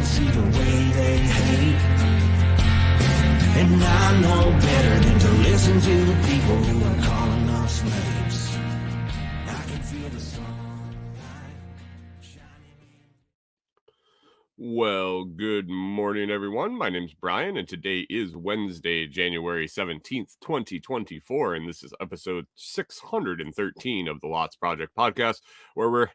see the way they hate. And I know better than to listen to the people who are calling us slaves. I can feel the sunlight shining. Well, good morning, everyone. My name's Brian, and today is Wednesday, January 17th, 2024, and this is episode 613 of the Lots Project podcast, where we're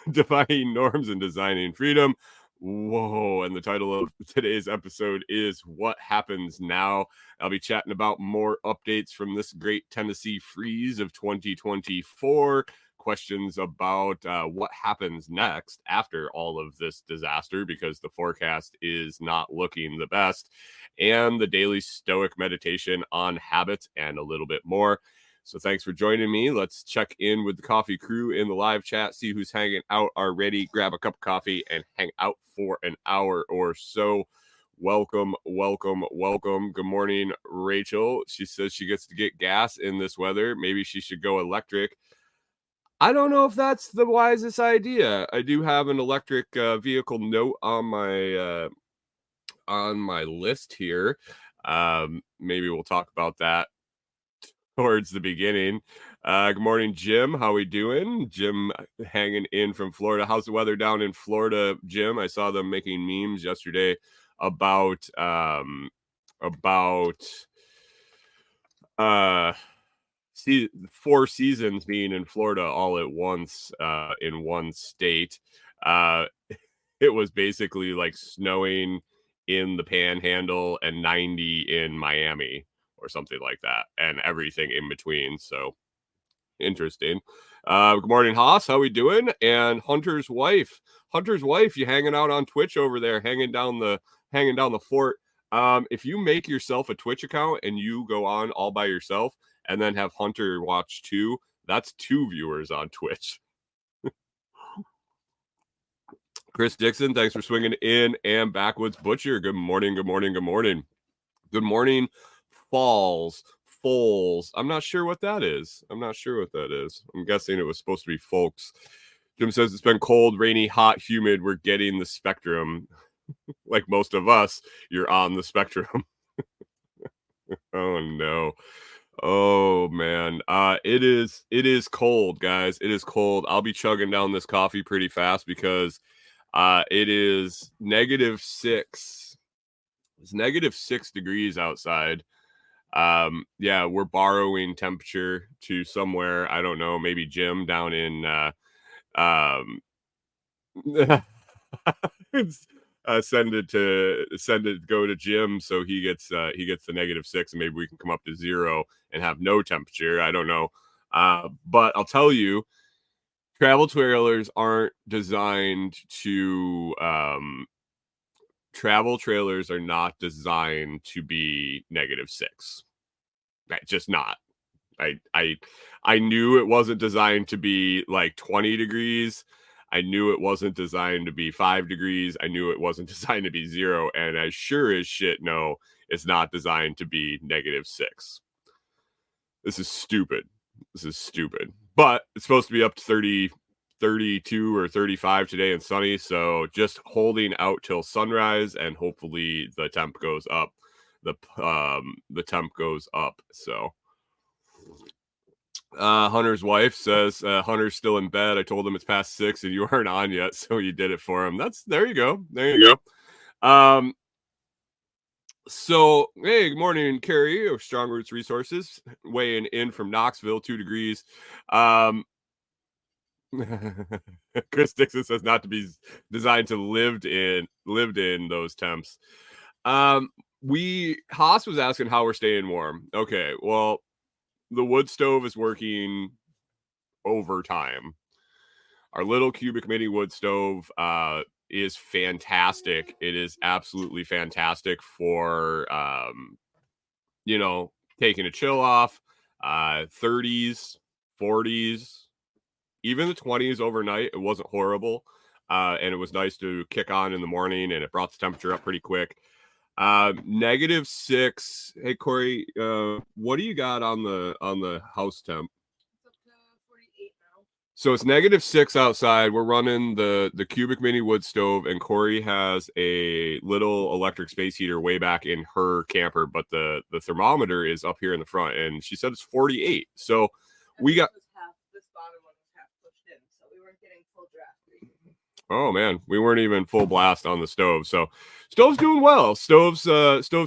defining norms and designing freedom. Whoa, and the title of today's episode is What Happens Now? I'll be chatting about more updates from this great Tennessee freeze of 2024, questions about what happens next after all of this disaster, because the forecast is not looking the best, and the Daily Stoic meditation on habits, and a little bit more. So thanks for joining me. Let's check in with the coffee crew in the live chat, see who's hanging out already, grab a cup of coffee, and hang out for an hour or so. Welcome. Good morning, Rachel. She says she gets to get gas in this weather. Maybe she should go electric. I don't know if that's the wisest idea. I do have an electric vehicle note on my list here. Maybe we'll talk about that towards the beginning. Good morning, Jim. How we doing? Jim hanging in from Florida. How's the weather down in Florida, Jim? I saw them making memes yesterday about four seasons being in Florida all at once in one state. It was basically like snowing in the Panhandle and 90 in Miami or something like that, and everything in between. So interesting. Good morning, Haas. How we doing? And Hunter's wife, you hanging out on Twitch over there, hanging down the fort. If you make yourself a Twitch account and you go on all by yourself and then have Hunter watch too, that's 2 viewers on Twitch. Chris Dixon, thanks for swinging in. And Backwoods Butcher, good morning. Good morning, Foles. I'm not sure what that is. I'm guessing it was supposed to be folks. Jim says it's been cold, rainy, hot, humid. We're getting the spectrum. Like most of us, you're on the spectrum. Oh no. Oh man. It is cold, guys. It is cold. I'll be chugging down this coffee pretty fast because it is -6. It's -6 degrees outside. Yeah, we're borrowing temperature to somewhere. I don't know, maybe Jim down in send it go to Jim so he gets the -6, and maybe we can come up to 0 and have no temperature. I don't know. But I'll tell you, travel trailers aren't designed to travel trailers are not designed to be -6. Just not. I knew it wasn't designed to be like 20 degrees. I knew it wasn't designed to be 5 degrees. I knew it wasn't designed to be 0. And I sure as shit know it's not designed to be -6. This is stupid. But it's supposed to be up to 32 or 35 today and sunny. So just holding out till sunrise, and hopefully the temp goes up. The temp goes up. So Hunter's wife says Hunter's still in bed. I told him it's past 6 and you aren't on yet, so you did it for him. There you go. So hey, good morning, Carrie of Strong Roots Resources, weighing in from Knoxville, 2 degrees. Chris Dixon says not to be designed to lived in those temps. Haas was asking how we're staying warm. Okay, well, the wood stove is working overtime. Our little cubic mini wood stove is fantastic. It is absolutely fantastic for taking a chill off. 30s, 40s, even the 20s overnight. It wasn't horrible, and it was nice to kick on in the morning, and it brought the temperature up pretty quick. -6. Hey Corey, what do you got on the house temp? It's up to 48 now. So it's -6 outside. We're running the cubic mini wood stove, and Corey has a little electric space heater way back in her camper, but the thermometer is up here in the front, and she said it's 48. So we got this bottom one was half pushed in, so we weren't getting full draft. Oh man, we weren't even full blast on the stove. So stove's doing well. Stove's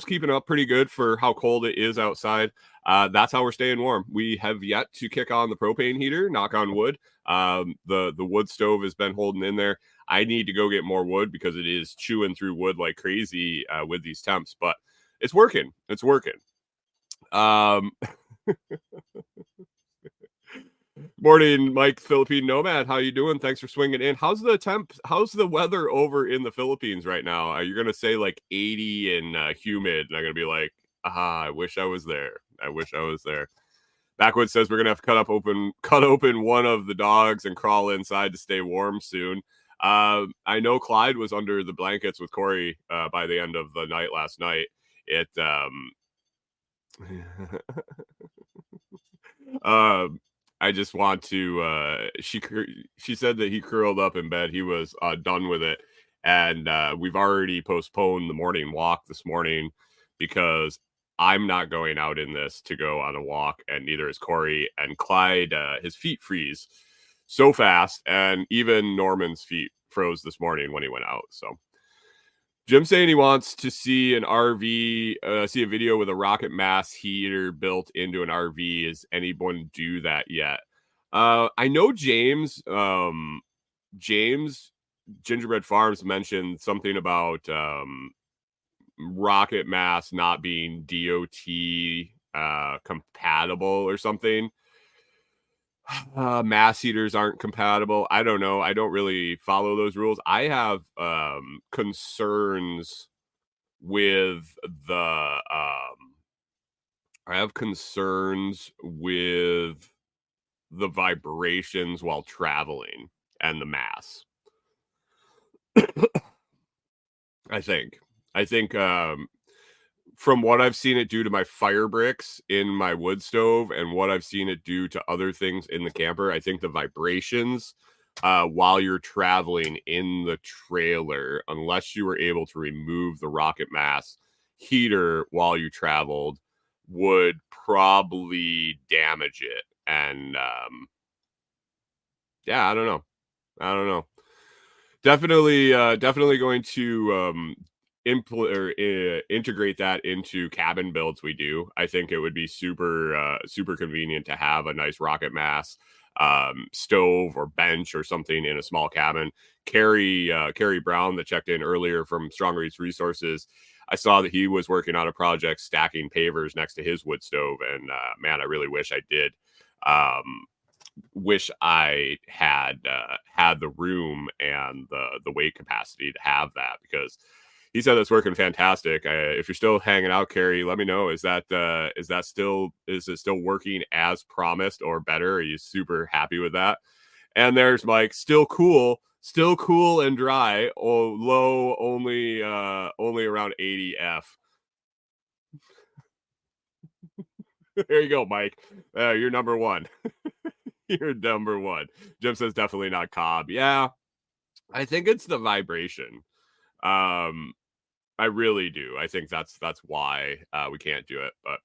keeping up pretty good for how cold it is outside. That's how we're staying warm. We have yet to kick on the propane heater, knock on wood. The wood stove has been holding in there. I need to go get more wood because it is chewing through wood like crazy with these temps, but it's working. It's working. Morning, Mike, Philippine Nomad. How you doing? Thanks for swinging in. How's the temp? How's the weather over in the Philippines right now? You're gonna say like 80 and humid, and I'm gonna be like, I wish I was there. I wish I was there. Backwoods says we're gonna have to cut open one of the dogs and crawl inside to stay warm soon. I know Clyde was under the blankets with Corey by the end of the night last night. It I just want to she said that he curled up in bed. He was done with it, and we've already postponed the morning walk this morning because I'm not going out in this to go on a walk, and neither is Corey. And Clyde, his feet freeze so fast, and even Norman's feet froze this morning when he went out. So Jim saying he wants to see an RV, see a video with a rocket mass heater built into an RV. Is anyone do that yet? I know James Gingerbread Farms mentioned something about rocket mass not being DOT compatible or something. Mass heaters aren't compatible. I don't know. I don't really follow those rules. I have concerns with the vibrations while traveling and the mass. I think from what I've seen it do to my fire bricks in my wood stove and what I've seen it do to other things in the camper, I think the vibrations while you're traveling in the trailer, unless you were able to remove the rocket mass heater while you traveled, would probably damage it. And I don't know. Definitely going to integrate that into cabin builds we do. I think it would be super convenient to have a nice rocket mass stove or bench or something in a small cabin. Carrie Brown that checked in earlier from Strong Reach Resources, I saw that he was working on a project stacking pavers next to his wood stove, and man, I really wish I did. Wish I had had the room and the weight capacity to have that, because he said that's working fantastic. If you're still hanging out, Carrie, let me know. Is it still working as promised or better? Are you super happy with that? And there's Mike, still cool and dry. Oh, low only around 80 F. There you go, Mike. You're number one. You're number one. Jim says definitely not Cobb. Yeah, I think it's the vibration. I really do. I think that's why we can't do it. But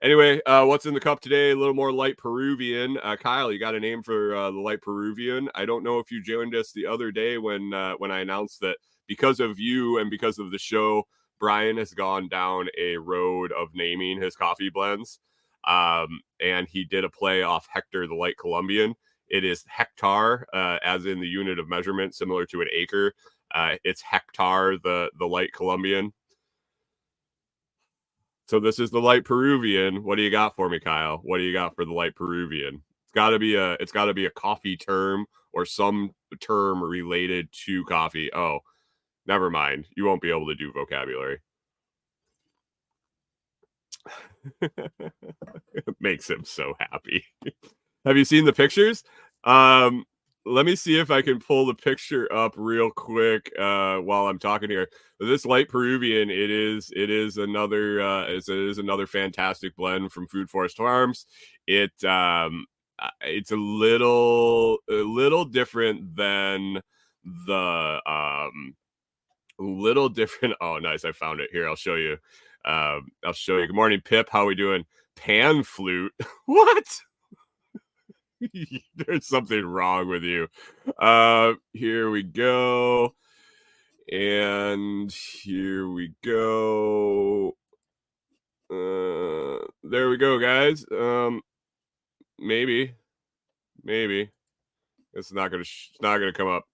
anyway, what's in the cup today? A little more light Peruvian. Kyle, you got a name for the light Peruvian? I don't know if you joined us the other day when I announced that because of you and because of the show, Brian has gone down a road of naming his coffee blends. And he did a play off Hector, the light Colombian. It is hectare, as in the unit of measurement, similar to an acre. It's hectare, the light Colombian. So this is the light Peruvian. What do you got for me, Kyle? What do you got for the light Peruvian? It's got to be a coffee term or some term related to coffee. Oh, never mind. You won't be able to do vocabulary. It makes him so happy. Have you seen the pictures? Let me see if I can pull the picture up real quick while I'm talking here. This light Peruvian, it is another fantastic blend from Food Forest Farms. it's a little different than the little different. Oh, nice! I found it here. I'll show you. Good morning, Pip. How we doing? Pan flute. What? There's something wrong with you. Here we go. And here we go. There we go, guys. Maybe. It's not gonna come up.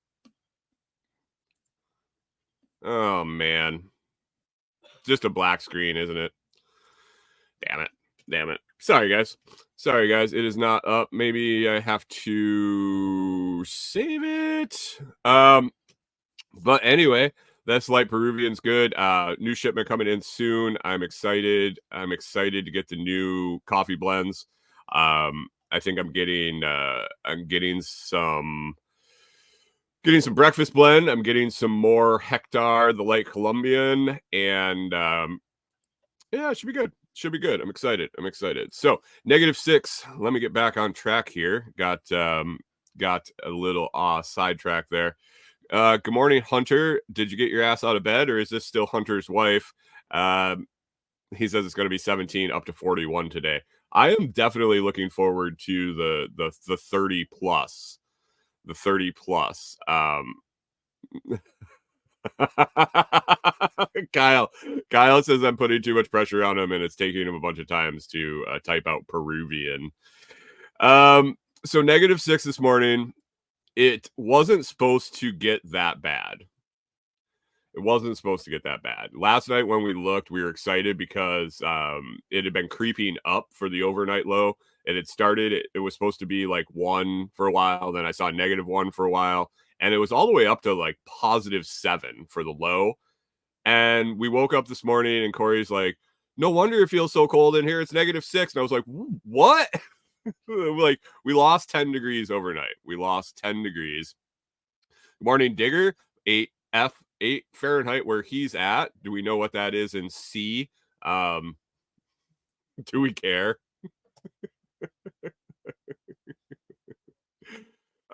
Oh man, just a black screen, isn't it? Damn it. Sorry, guys. It is not up. Maybe I have to save it. But anyway, that's Light Peruvian's good. New shipment coming in soon. I'm excited to get the new coffee blends. I think I'm getting some breakfast blend. I'm getting some more Hectar, the light Colombian, and yeah, it should be good. I'm excited. So -6. Let me get back on track here. Got a little sidetrack there. Good morning, Hunter. Did you get your ass out of bed, or is this still Hunter's wife? He says it's going to be 17 up to 41 today. I am definitely looking forward to the 30 plus. The 30 plus. Kyle says I'm putting too much pressure on him, and it's taking him a bunch of times to type out Peruvian. So -6 this morning. It wasn't supposed to get that bad. Last night when we looked, we were excited because it had been creeping up for the overnight low. It had started, it was supposed to be like 1 for a while. Then I saw -1 for a while. And it was all the way up to like +7 for the low. And we woke up this morning and Corey's like, no wonder it feels so cold in here. It's -6. And I was like, what? Like, we lost 10 degrees overnight. 10 degrees. Good morning, Digger. 8 Fahrenheit where he's at. Do we know what that is in C? Do we care?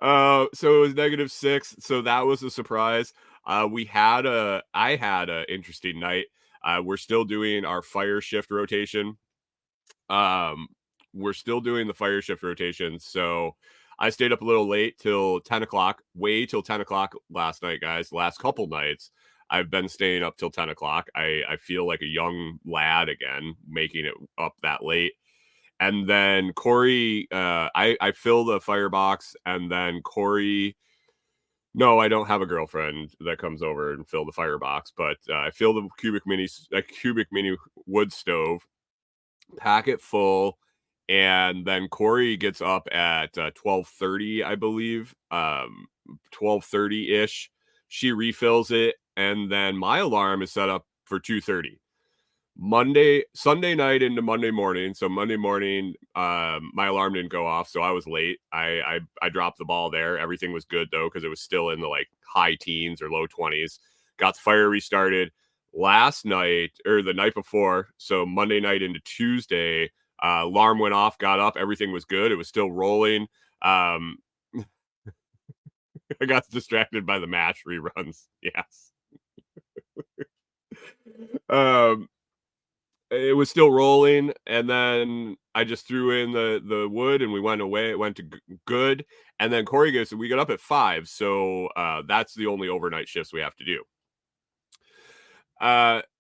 So it was -6. So that was a surprise. I had a interesting night. We're still doing our fire shift rotation. We're still doing the fire shift rotation. So I stayed up a little late till 10 o'clock, till 10 o'clock last night, guys. Last couple nights, I've been staying up till 10 o'clock. I feel like a young lad again, making it up that late. And then Corey, I fill the firebox, and then Corey, no, I don't have a girlfriend that comes over and fill the firebox, but I fill the cubic mini wood stove, pack it full, and then Corey gets up at 12:30, I believe, 12:30-ish. She refills it, and then my alarm is set up for 2:30. Sunday night into Monday morning. So Monday morning, my alarm didn't go off, so I was late. I dropped the ball there. Everything was good though, because it was still in the like high teens or low 20s. Got the fire restarted last night or the night before. So Monday night into Tuesday, alarm went off, got up, everything was good. It was still rolling. I got distracted by the MASH reruns. Yes. It was still rolling, and then I just threw in the wood, and we went away. It went to good, and then Corey goes, we got up at 5, so that's the only overnight shifts we have to do.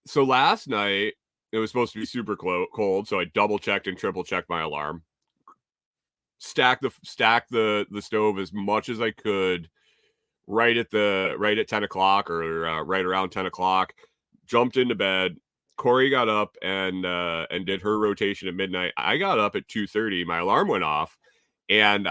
So last night it was supposed to be super cold, so I double checked and triple checked my alarm. Stack the stove as much as I could, right at 10 o'clock or right around 10 o'clock. Jumped into bed. Corey got up and did her rotation at midnight. I got up at 2:30. My alarm went off, and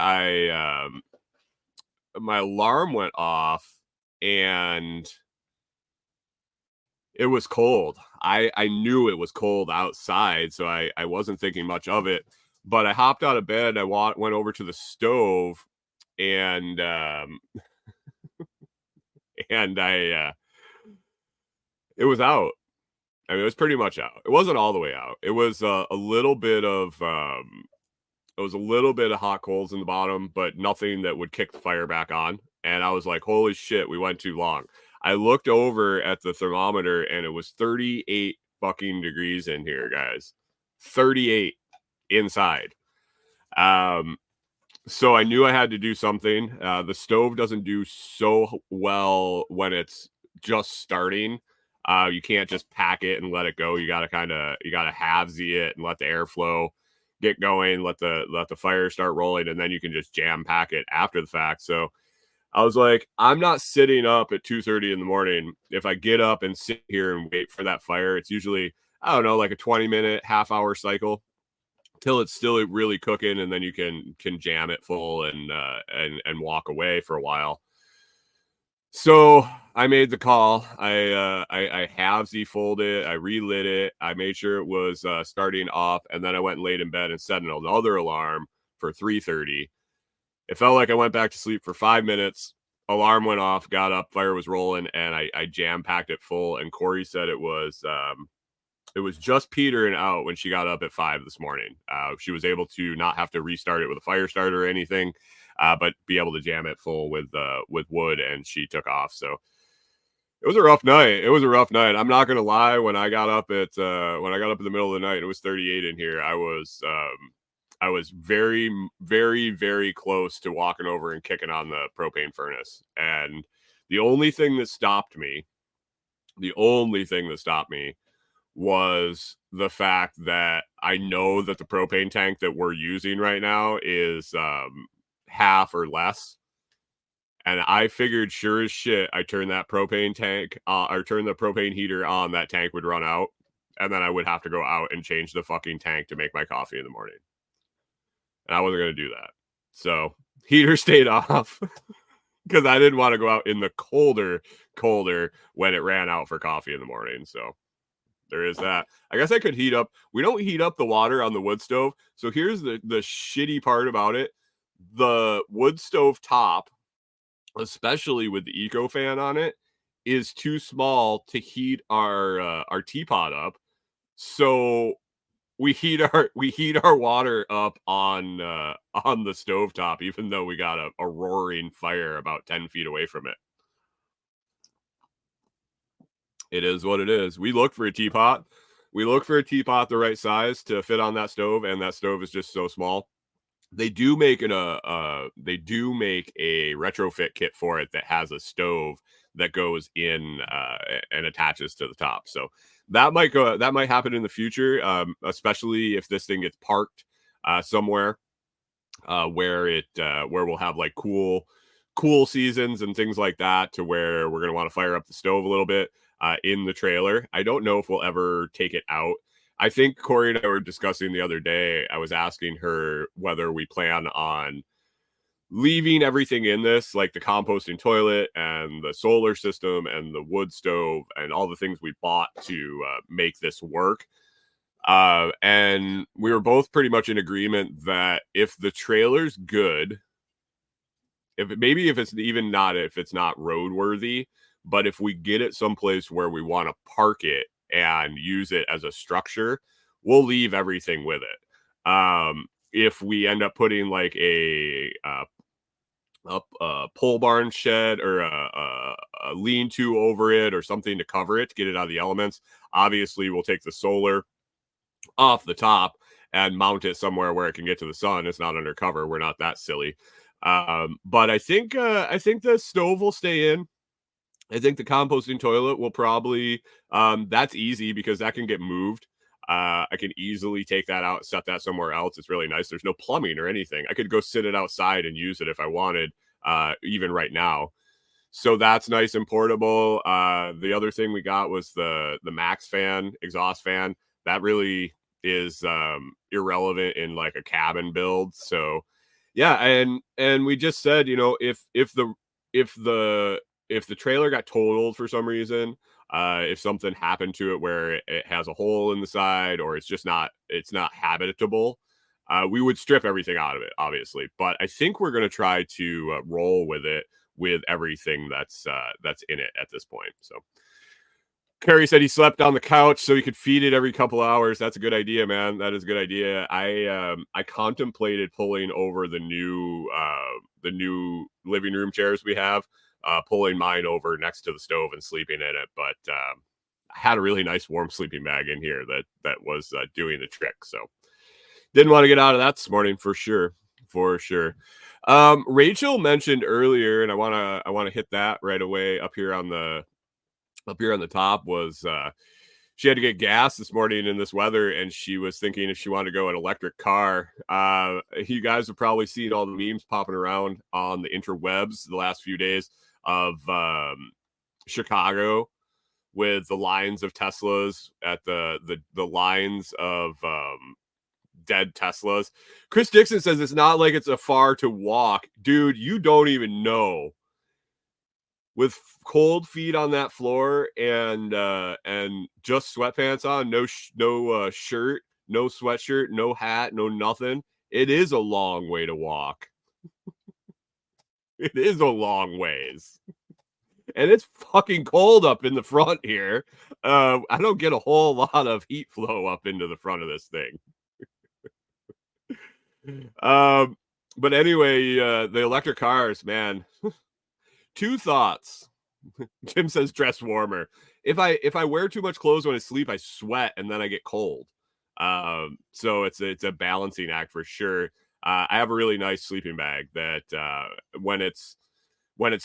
it was cold. I knew it was cold outside, so I wasn't thinking much of it. But I hopped out of bed. I went over to the stove, and it was out. I mean, it was pretty much out. It wasn't all the way out. It was a little bit of was a little bit of hot coals in the bottom, but nothing that would kick the fire back on. And I was like, holy shit, we went too long. I looked over at the thermometer and it was 38 fucking degrees in here, guys. 38 inside. So I knew I had to do something. The stove doesn't do so well when it's just starting. You can't just pack it and let it go. You gotta halvesy it and let the airflow get going, let the fire start rolling, and then you can just jam pack it after the fact. So I was like, I'm not sitting up at 2:30 in the morning. If I get up and sit here and wait for that fire, it's usually, I don't know, like a 20-minute, half-hour cycle till it's still really cooking, and then you can jam it full and walk away for a while. So I made the call. I halvesy folded it. I relit it. I made sure it was starting off, and then I went and laid in bed and set another alarm for 3:30. It felt like I went back to sleep for 5 minutes. Alarm went off, got up, fire was rolling, and I jam packed it full. And Corey said it was just petering out when she got up at 5 this morning. She was able to not have to restart it with a fire starter or anything, but be able to jam it full with wood, and she took off. So it was a rough night. I'm not gonna lie. When I got up in the middle of the night, it was 38 in here. I was very, very, very close to walking over and kicking on the propane furnace. And the only thing that stopped me was the fact that I know that the propane tank that we're using right now is half or less. And I figured, sure as shit, I turn that propane tank, or turn the propane heater on, that tank would run out. And then I would have to go out and change the fucking tank to make my coffee in the morning. And I wasn't going to do that. So heater stayed off because I didn't want to go out in the colder when it ran out for coffee in the morning. So there is that. I guess I could heat up. We don't heat up the water on the wood stove. So here's the shitty part about it. The wood stove top, especially with the eco fan on it, is too small to heat our teapot up. So we heat our water up on the stovetop, even though we got a roaring fire about 10 feet away from it. It is what it is. We look for a teapot. The right size to fit on that stove, and that stove is just so small. They do make a retrofit kit for it that has a stove that goes in and attaches to the top. So that might happen in the future, especially if this thing gets parked somewhere where we'll have like cool seasons and things like that, to where we're going to want to fire up the stove a little bit in the trailer. I don't know if we'll ever take it out. I think Corey and I were discussing the other day. I was asking her whether we plan on leaving everything in this, like the composting toilet and the solar system and the wood stove and all the things we bought to make this work. And we were both pretty much in agreement that if the trailer's good, if it's not roadworthy, but if we get it someplace where we want to park it and use it as a structure, we'll leave everything with it. If we end up putting like a pole barn shed or a lean-to over it or something to cover it, to get it out of the elements, obviously we'll take the solar off the top and mount it somewhere where it can get to the sun. It's not undercover. We're not that silly. But I think the stove will stay in. I think the composting toilet will probably, that's easy because that can get moved. I can easily take that out, set that somewhere else. It's really nice. There's no plumbing or anything. I could go sit it outside and use it if I wanted, even right now. So that's nice and portable. The other thing we got was the Max fan, exhaust fan. That really is irrelevant in like a cabin build. So yeah, and we just said, if the trailer got totaled for some reason, if something happened to it where it has a hole in the side, or it's not habitable, we would strip everything out of it, obviously. But I think we're going to try to roll with it with everything that's in it at this point. So Curry said he slept on the couch so he could feed it every couple hours. That's a good idea, man. That is a good idea. I contemplated pulling over the new living room chairs we have, pulling mine over next to the stove and sleeping in it. But I had a really nice warm sleeping bag in here that was doing the trick. So didn't want to get out of that this morning for sure. For sure. Rachel mentioned earlier, and I wanna hit that right away up here on the top was she had to get gas this morning in this weather, and she was thinking if she wanted to go an electric car. You guys have probably seen all the memes popping around on the interwebs the last few days of Chicago with the lines of Teslas at the lines of dead Teslas. Chris Dixon says it's not like it's a far to walk. Dude, you don't even know. With cold feet on that floor and just sweatpants on, no shirt, no sweatshirt, no hat, no nothing. It is a long way to walk. It is a long ways. And it's fucking cold up in the front here. I don't get a whole lot of heat flow up into the front of this thing. But anyway, the electric cars, man. Two thoughts. Jim says dress warmer. If I wear too much clothes when I sleep, I sweat and then I get cold. So it's a balancing act for sure. I have a really nice sleeping bag that when it's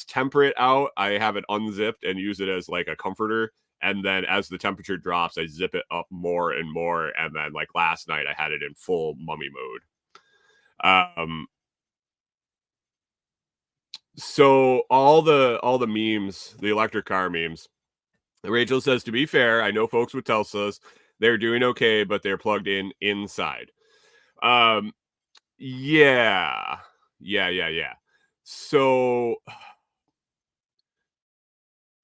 temperate out, I have it unzipped and use it as like a comforter. And then as the temperature drops, I zip it up more and more. And then like last night, I had it in full mummy mode. So all the memes, the electric car memes. Rachel says, to be fair, I know folks with Teslas, they're doing okay, but they're plugged in inside. Yeah. So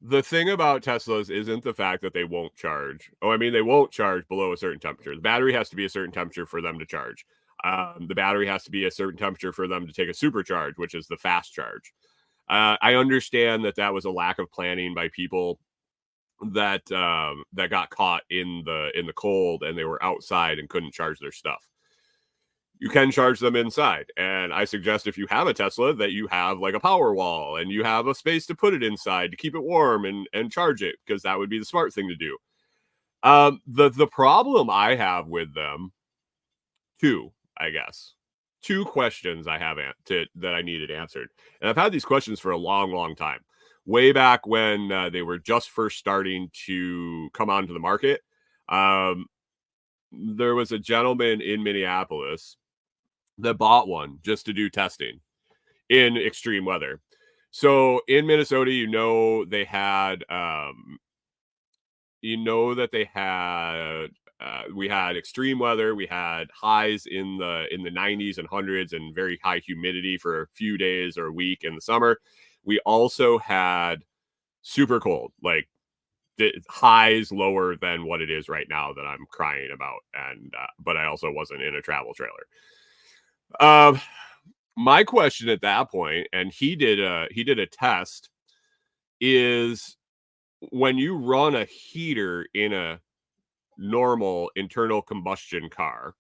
the thing about Teslas isn't the fact that they won't charge. Oh, I mean, they won't charge below a certain temperature. The battery has to be a certain temperature for them to charge. The battery has to be a certain temperature for them to take a supercharge, which is the fast charge. I understand that was a lack of planning by people that got caught in the cold and they were outside and couldn't charge their stuff. You can charge them inside, and I suggest if you have a Tesla that you have like a power wall and you have a space to put it inside to keep it warm and charge it, because that would be the smart thing to do. The problem I have with them, two questions I have that I needed answered. And I've had these questions for a long time. Way back when they were just first starting to come onto the market. There was a gentleman in Minneapolis that bought one just to do testing in extreme weather. So in Minnesota, they had we had extreme weather. We had highs in the 90s and hundreds and very high humidity for a few days or a week in the summer. We also had super cold, like highs lower than what it is right now that I'm crying about. And but I also wasn't in a travel trailer. My question at that point, and he did a test, is when you run a heater in a normal internal combustion car,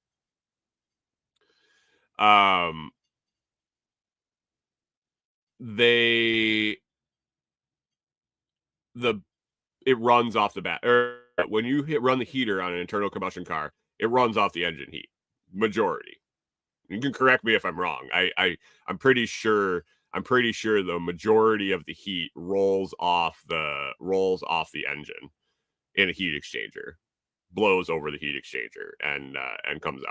it runs off the bat, or when you run the heater on an internal combustion car, it runs off the engine heat. Majority. You can correct me if I'm wrong. I'm pretty sure the majority of the heat rolls off the engine in a heat exchanger, blows over the heat exchanger and comes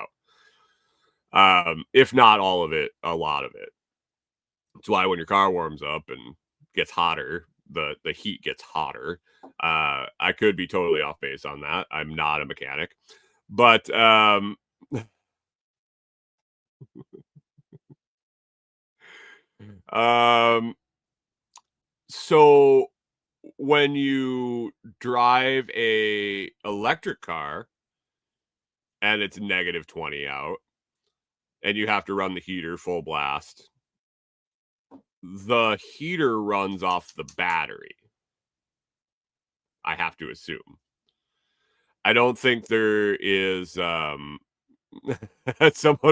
out. If not all of it, a lot of it. That's why when your car warms up and gets hotter, the heat gets hotter. I could be totally off base on that. I'm not a mechanic, but so when you drive a electric car and it's negative 20 out and you have to run the heater full blast, the heater runs off the battery. I have to assume. I don't think there is someone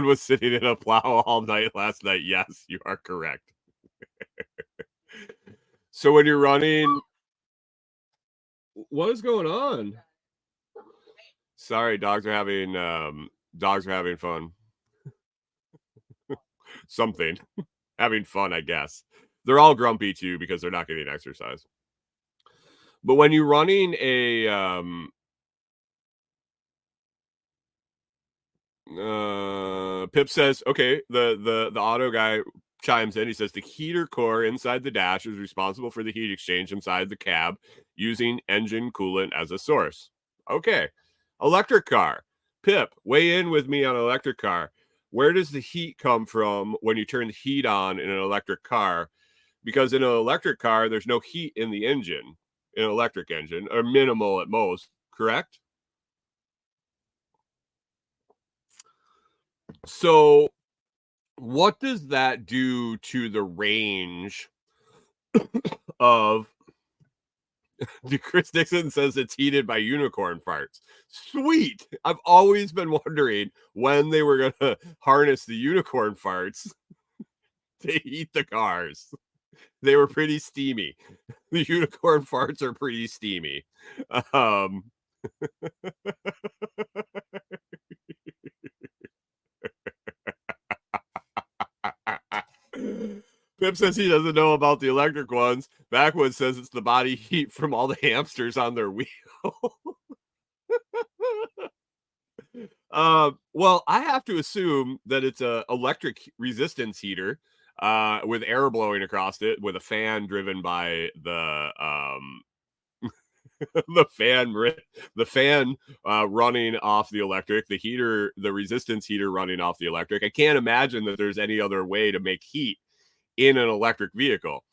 was sitting in a plow all night last night. Yes, you are correct. So when you're running, what is going on? Sorry, dogs are having fun. Something. Having fun, I guess. They're all grumpy too because they're not getting exercise. But when you're running a Pip says, okay, the auto guy chimes in. He says the heater core inside the dash is responsible for the heat exchange inside the cab using engine coolant as a source. Okay. Electric car. Pip, weigh in with me on an electric car. Where does the heat come from when you turn the heat on in an electric car? Because in an electric car, there's no heat in the engine, in an electric engine, or minimal at most, correct? So what does that do to the range of Chris Dixon says it's heated by unicorn farts. Sweet. I've always been wondering when they were going to harness the unicorn farts to heat the cars. They were pretty steamy. The unicorn farts are pretty steamy. Pip says he doesn't know about the electric ones. Backwood says it's the body heat from all the hamsters on their wheel. Well, I have to assume that it's a electric resistance heater with air blowing across it with a fan driven by the the fan running off the electric, the resistance heater running off the electric. I can't imagine that there's any other way to make heat in an electric vehicle.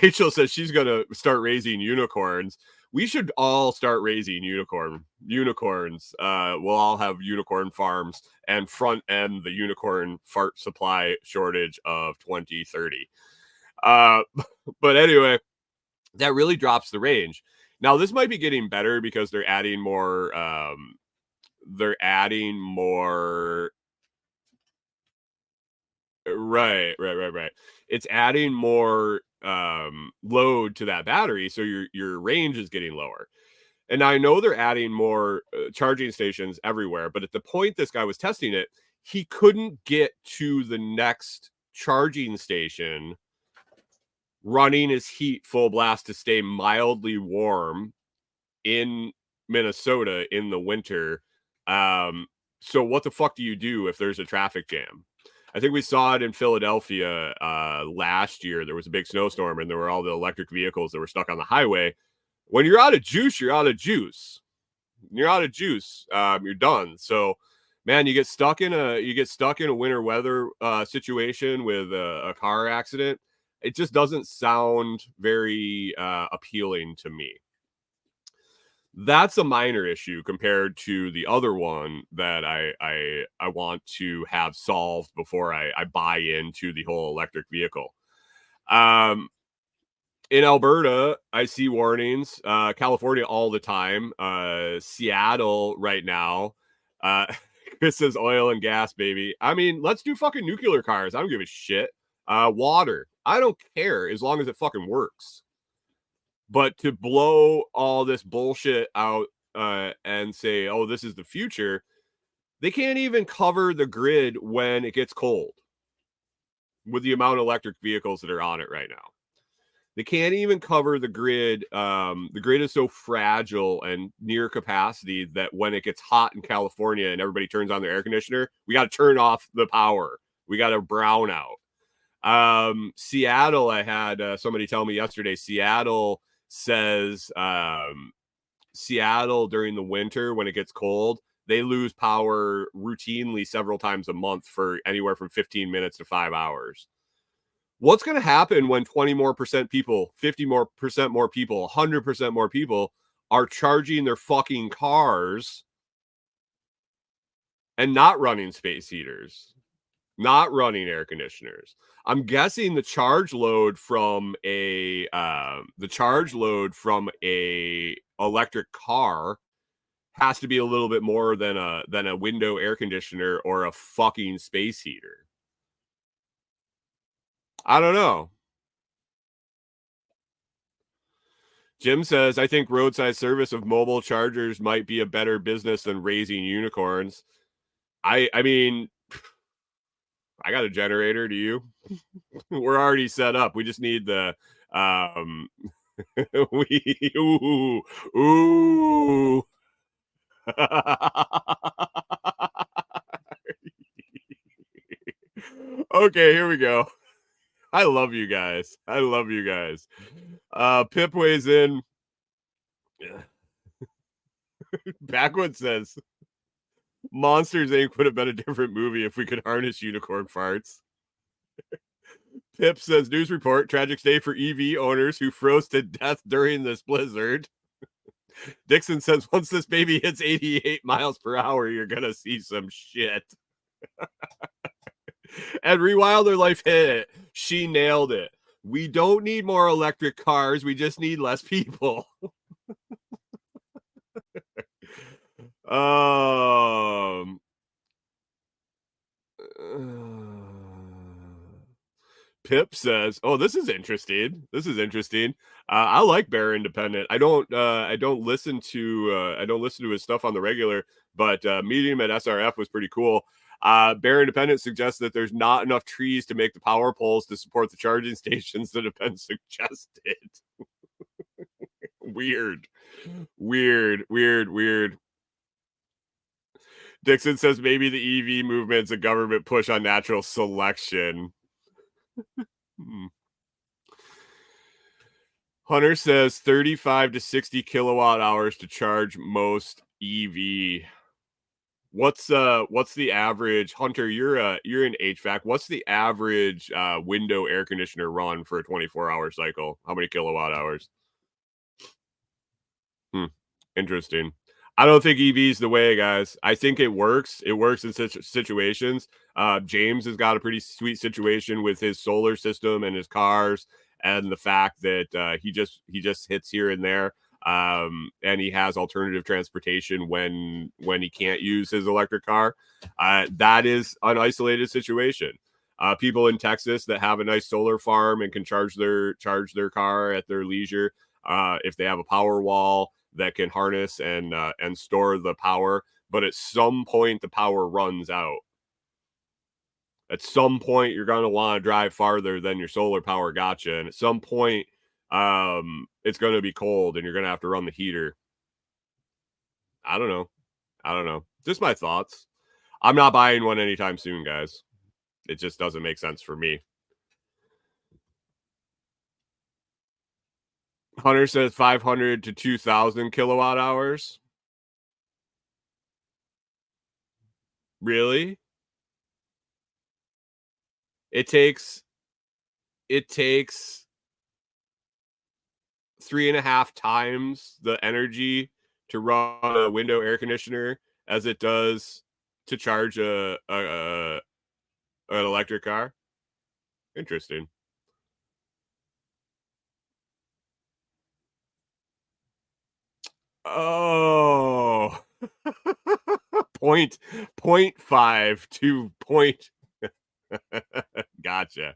Rachel says she's going to start raising unicorns. We should all start raising unicorns. We'll all have unicorn farms and front end the unicorn fart supply shortage of 2030. But anyway, that really drops the range. Now, this might be getting better because they're adding more. Right. It's adding more load to that battery, so your range is getting lower. And I know they're adding more charging stations everywhere, but at the point this guy was testing it, he couldn't get to the next charging station running his heat full blast to stay mildly warm in Minnesota in the winter. So what the fuck do you do if there's a traffic jam? I think we saw it in Philadelphia last year. There was a big snowstorm and there were all the electric vehicles that were stuck on the highway. When you're out of juice, you're out of juice. You're out of juice. You're done. So, man, you get stuck in a winter weather situation with a car accident. It just doesn't sound very appealing to me. That's a minor issue compared to the other one that I want to have solved before I buy into the whole electric vehicle. In Alberta, I see warnings. California all the time. Seattle right now. Chris says oil and gas, baby. I mean, let's do fucking nuclear cars. I don't give a shit. Water. I don't care as long as it fucking works. But to blow all this bullshit out and say, oh, this is the future, they can't even cover the grid when it gets cold with the amount of electric vehicles that are on it right now. They can't even cover the grid. The grid is so fragile and near capacity that when it gets hot in California and everybody turns on their air conditioner, we got to turn off the power. We got to brown out. Seattle, I had somebody tell me yesterday, Seattle says Seattle during the winter when it gets cold, they lose power routinely several times a month for anywhere from 15 minutes to 5 hours. What's going to happen when 20% more people, 50% more people, 100% more people are charging their fucking cars and not running space heaters? not running air conditioners. I'm guessing the charge load from a electric car has to be a little bit more than a window air conditioner or a fucking space heater. I don't know. Jim says, I think roadside service of mobile chargers might be a better business than raising unicorns. I mean, I got a generator. Do you? We're already set up. We just need the ooh. Okay, here we go. I love you guys. Pip weighs in. Backwoods says, Monsters Inc. would have been a different movie if we could harness unicorn farts. Pip says, news report, tragic day for EV owners who froze to death during this blizzard. Dixon says, once this baby hits 88 miles per hour, you're going to see some shit. And Rewilder Life hit it. She nailed it. We don't need more electric cars. We just need less people. Pip says, "Oh, this is interesting. I like Bear Independent. I don't listen to his stuff on the regular, but meeting him at SRF was pretty cool. Bear Independent suggests that there's not enough trees to make the power poles to support the charging stations that have been suggested. Weird. Dixon says maybe the EV movement's a government push on natural selection. Hunter says 35 to 60 kilowatt hours to charge most EV. What's the average, Hunter? You're in HVAC. What's the average window air conditioner run for a 24-hour cycle? How many kilowatt hours? Interesting. I don't think EV's the way, guys. I think it works. It works in such situations. James has got a pretty sweet situation with his solar system and his cars, and the fact that he just hits here and there, and he has alternative transportation when he can't use his electric car. That is an isolated situation. People in Texas that have a nice solar farm and can charge their car at their leisure, if they have a power wall that can harness and store the power, but at some point the power runs out. At some point you're going to want to drive farther than your solar power got you, and at some point it's going to be cold and you're going to have to run the heater. I don't know. Just my thoughts. I'm not buying one anytime soon, guys. It just doesn't make sense for me. Hunter says 500 to 2,000 kilowatt hours. Really? It takes 3.5 times the energy to run a window air conditioner as it does to charge an electric car. Interesting. Oh, 0.5 to point. Gotcha.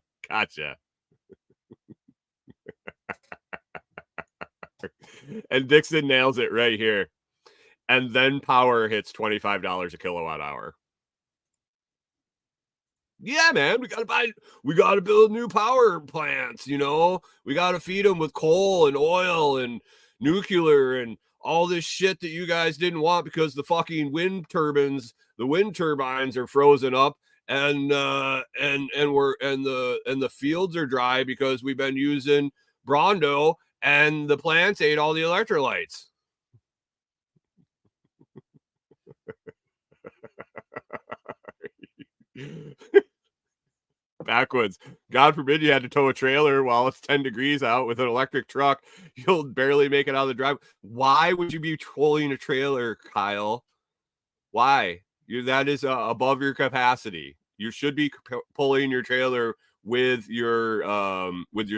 And Dixon nails it right here. And then power hits $25 a kilowatt hour. Yeah, man, we gotta build new power plants, we gotta feed them with coal and oil and nuclear and all this shit that you guys didn't want because the fucking wind turbines are frozen up and the fields are dry because we've been using Brondo and the plants ate all the electrolytes. Backwoods. God forbid you had to tow a trailer while it's 10 degrees out with an electric truck. You'll barely make it out of the drive. Why would you be towing a trailer, Kyle? Why? That is above your capacity. You should be pulling your trailer with your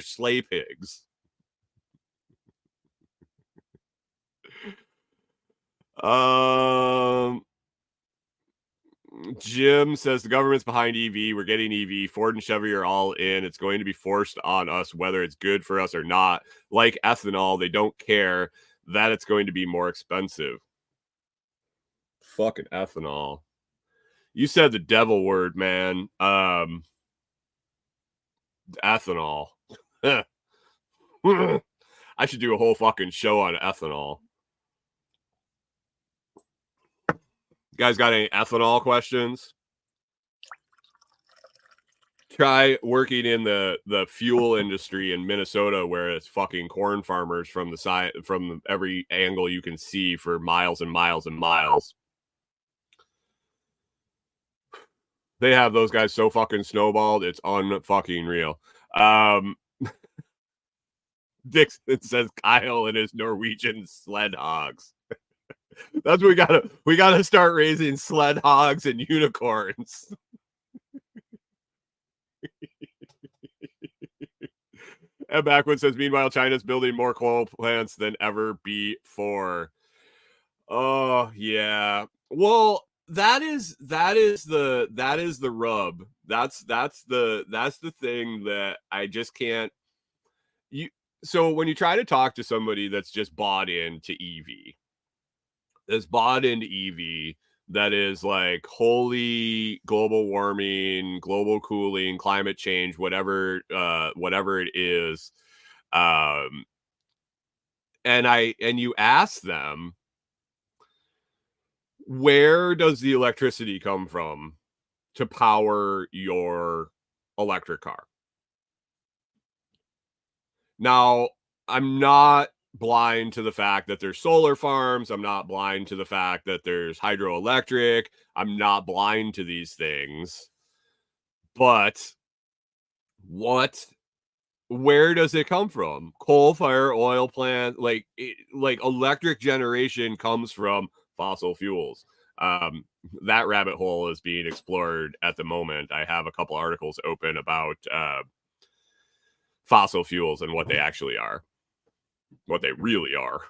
sleigh pigs. Jim says the government's behind EV. We're getting EV. Ford and Chevy are all in. It's going to be forced on us whether it's good for us or not. Like ethanol, they don't care that it's going to be more expensive. Fucking ethanol. You said the devil word, man. Ethanol. I should do a whole fucking show on ethanol. You guys got any ethanol questions? Try working in the fuel industry in Minnesota, where it's fucking corn farmers from the side, from every angle you can see for miles and miles and miles. They have those guys so fucking snowballed, it's unfucking real. Dixon says Kyle and his Norwegian sled hogs. That's what we gotta start raising sled hogs and unicorns. And Backwoods says, meanwhile, China's building more coal plants than ever before. Oh yeah. Well, that is the rub. That's the thing that I just can't. So when you try to talk to somebody that's just bought into EV, that is like holy global warming, global cooling, climate change, whatever it is, and you ask them, where does the electricity come from to power your electric car? Now, I'm not blind to the fact that there's solar farms. I'm not blind to the fact that there's hydroelectric. I'm not blind to these things. But where does it come from? Coal fire, oil plant, like electric generation comes from fossil fuels. That rabbit hole is being explored at the moment. I have a couple articles open about fossil fuels and what they actually are, what they really are.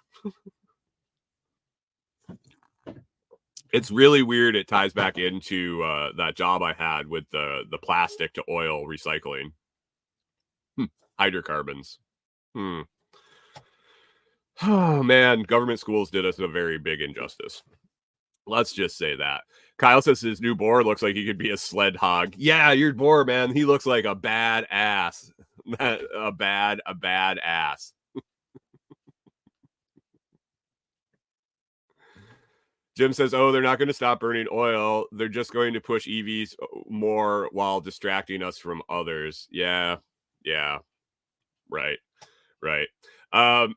It's really weird. It ties back into that job I had with the plastic to oil recycling. Hydrocarbons. Oh man, government schools did us a very big injustice. Let's just say that. Kyle says his new boar looks like he could be a sled hog. Yeah, your boar, man. He looks like a bad ass. a bad ass. Jim says, oh, they're not going to stop burning oil. They're just going to push EVs more while distracting us from others. Yeah. Right.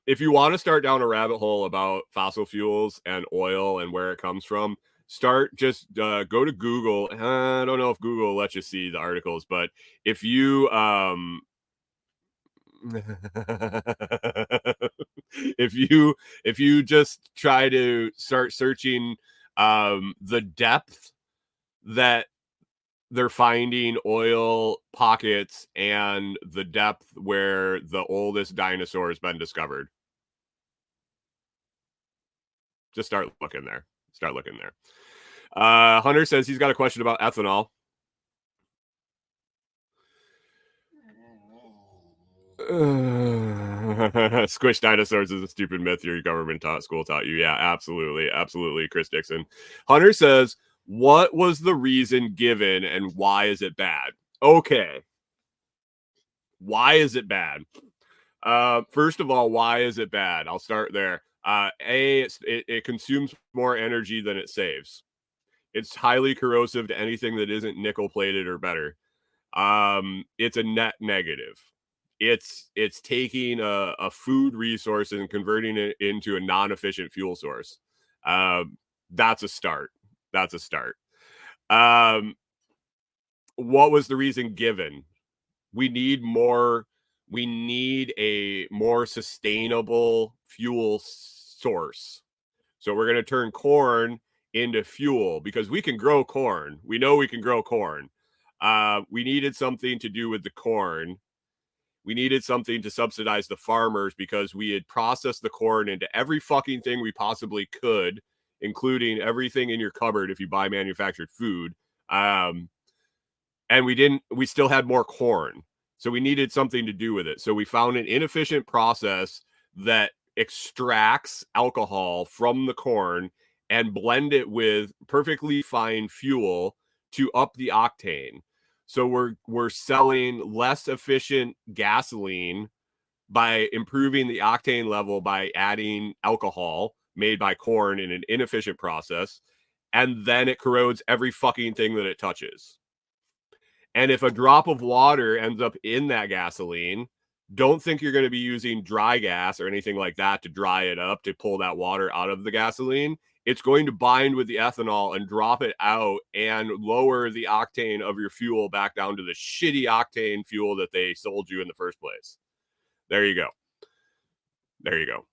If you want to start down a rabbit hole about fossil fuels and oil and where it comes from, just go to Google. I don't know if Google lets you see the articles, but if you if you just try to start searching the depth that they're finding oil pockets and the depth where the oldest dinosaur has been discovered, just start looking there. Hunter says he's got a question about ethanol. Squish dinosaurs is a stupid myth your government school taught you. Yeah, absolutely, Chris Dixon. Hunter says, what was the reason given and why is it bad? Okay. Why is it bad? First of all, why is it bad? I'll start there. It consumes more energy than it saves. It's highly corrosive to anything that isn't nickel plated or better. It's a net negative. It's taking a food resource and converting it into a non-efficient fuel source. That's a start. What was the reason given? We need a more sustainable fuel source. So we're going to turn corn into fuel because we can grow corn. We know we can grow corn. We needed something to do with the corn. We needed something to subsidize the farmers because we had processed the corn into every fucking thing we possibly could, including everything in your cupboard if you buy manufactured food. And we still had more corn. So we needed something to do with it. So we found an inefficient process that extracts alcohol from the corn and blend it with perfectly fine fuel to up the octane. So we're selling less efficient gasoline by improving the octane level by adding alcohol made by corn in an inefficient process, and then it corrodes every fucking thing that it touches. And if a drop of water ends up in that gasoline, don't think you're going to be using dry gas or anything like that to dry it up to pull that water out of the gasoline. It's going to bind with the ethanol and drop it out and lower the octane of your fuel back down to the shitty octane fuel that they sold you in the first place. There you go. There you go.